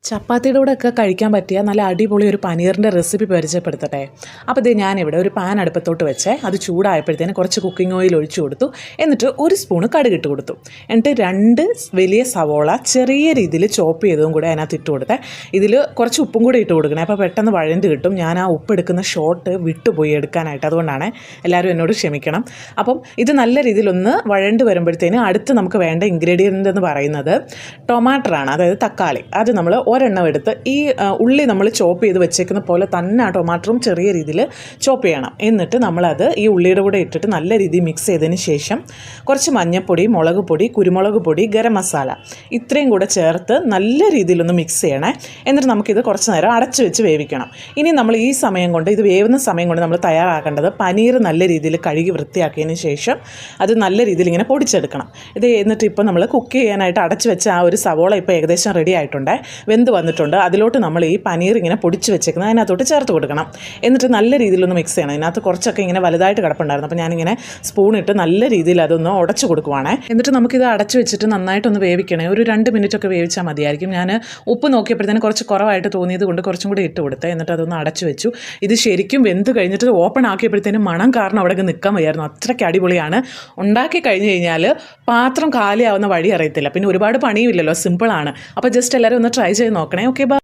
ചപ്പാത്തിയുടെ കൂടെ ഒക്കെ കഴിക്കാൻ പറ്റിയ നല്ല അടിപൊളി ഒരു പനീറിൻ്റെ റെസിപ്പി പരിചയപ്പെടുത്തട്ടെ. അപ്പോൾ ഇത് ഞാനിവിടെ ഒരു പാൻ അടുപ്പത്തോട്ട് വെച്ചേ. അത് ചൂടായപ്പോഴത്തേന് കുറച്ച് കുക്കിംഗ് ഓയിൽ ഒഴിച്ചു കൊടുത്തു. എന്നിട്ട് ഒരു സ്പൂണ് കടുകിട്ട് കൊടുത്തു. എന്നിട്ട് 2 വലിയ സവോള ചെറിയ രീതിയിൽ ചോപ്പ് ചെയ്തതും കൂടെ അതിനകത്ത് ഇട്ട് കൊടുത്തേ. ഇതിൽ കുറച്ച് ഉപ്പും കൂടെ ഇട്ട് കൊടുക്കണേ. അപ്പോൾ പെട്ടെന്ന് വഴണ്ട് കിട്ടും. ഞാൻ ആ ഉപ്പ് എടുക്കുന്ന ഷോട്ട് വിട്ടുപോയി എടുക്കാനായിട്ട്. അതുകൊണ്ടാണ്, എല്ലാവരും എന്നോട് ക്ഷമിക്കണം. അപ്പം ഇത് നല്ല രീതിയിലൊന്ന് വഴണ്ട് വരുമ്പോഴത്തേന് അടുത്ത് നമുക്ക് വേണ്ട ഇൻഗ്രീഡിയൻ്റ് എന്ന് പറയുന്നത് ടൊമാറ്ററാണ്, അതായത് തക്കാളി. അത് നമ്മൾ ഒരെണ്ണം എടുത്ത് ഈ ഉള്ളി നമ്മൾ ചോപ്പ് ചെയ്ത് വെച്ചേക്കുന്ന പോലെ തന്നെ ആ ടൊമാറ്ററും ചെറിയ രീതിയിൽ ചോപ്പ് ചെയ്യണം. എന്നിട്ട് നമ്മളത് ഈ ഉള്ളിയുടെ കൂടെ ഇട്ടിട്ട് നല്ല രീതിയിൽ മിക്സ് ചെയ്തതിന് ശേഷം കുറച്ച് മഞ്ഞൾപ്പൊടി, മുളക് പൊടി, കുരുമുളക് പൊടി, ഗരം മസാല ഇത്രയും കൂടെ ചേർത്ത് നല്ല രീതിയിലൊന്ന് മിക്സ് ചെയ്യണേ. എന്നിട്ട് നമുക്കിത് കുറച്ച് നേരം അടച്ചു വെച്ച് വേവിക്കണം. ഇനി നമ്മൾ ഈ സമയം കൊണ്ട്, ഇത് വേവുന്ന സമയം കൊണ്ട് നമ്മൾ തയ്യാറാക്കേണ്ടത് പനീർ നല്ല രീതിയിൽ കഴുകി വൃത്തിയാക്കിയതിന് ശേഷം അത് നല്ല രീതിയിൽ ഇങ്ങനെ പൊടിച്ചെടുക്കണം. ഇത് എന്നിട്ട് ഇപ്പോൾ നമ്മൾ കുക്ക് ചെയ്യാനായിട്ട് അടച്ചു വെച്ച ആ ഒരു സവോള ഇപ്പോൾ ഏകദേശം റെഡി ആയിട്ടുണ്ട്, വെന്ത് വന്നിട്ടുണ്ട്. അതിലോട്ട് നമ്മൾ ഈ പനീർ ഇങ്ങനെ പൊടിച്ച് വെച്ചേക്കുന്നത് അതിനകത്തോട്ട് ചേർത്ത് കൊടുക്കണം. എന്നിട്ട് നല്ല രീതിയിലൊന്ന് മിക്സ് ചെയ്യണം. ഇതിനകത്ത് കുറച്ചൊക്കെ ഇങ്ങനെ വലുതായിട്ട് കിടപ്പുണ്ടായിരുന്നു. അപ്പോൾ ഞാനിങ്ങനെ സ്പൂണിട്ട് നല്ല രീതിയിൽ അതൊന്ന് ഉടച്ചു കൊടുക്കുവാണേ. എന്നിട്ട് നമുക്കിത് അടച്ചു വെച്ചിട്ട് നന്നായിട്ടൊന്ന് വേവിക്കണേ. ഒരു 2 മിനിറ്റൊക്കെ വേവിച്ചാൽ മതിയായിരിക്കും. ഞാൻ ഉപ്പ് നോക്കിയപ്പോഴത്തേന് കുറച്ച് കുറവായിട്ട് തോന്നിയത് കൊണ്ട് കുറച്ചും കൂടി ഇട്ട് കൊടുത്തേ. എന്നിട്ട് അതൊന്ന് അടച്ചു വെച്ചു. ഇത് ശരിക്കും വെന്ത് കഴിഞ്ഞിട്ട് ഓപ്പൺ ആക്കിയപ്പോഴത്തേനും മണം കാരണം അവിടെ നിൽക്കാൻ വയ്യായിരുന്നു. അത്രയ്ക്ക് അടിപൊളിയാണ്. ഉണ്ടാക്കി കഴിഞ്ഞ് കഴിഞ്ഞാൽ പാത്രം കാലിയാവുന്ന വഴി അറിയത്തില്ല. പിന്നെ ഒരുപാട് പണിയുമില്ലല്ലോ, സിമ്പിളാണ്. അപ്പോൾ ജസ്റ്റ് എല്ലാവരും ഒന്ന് ട്രൈ ചെയ്ത് നോക്കണേ. Okay, by.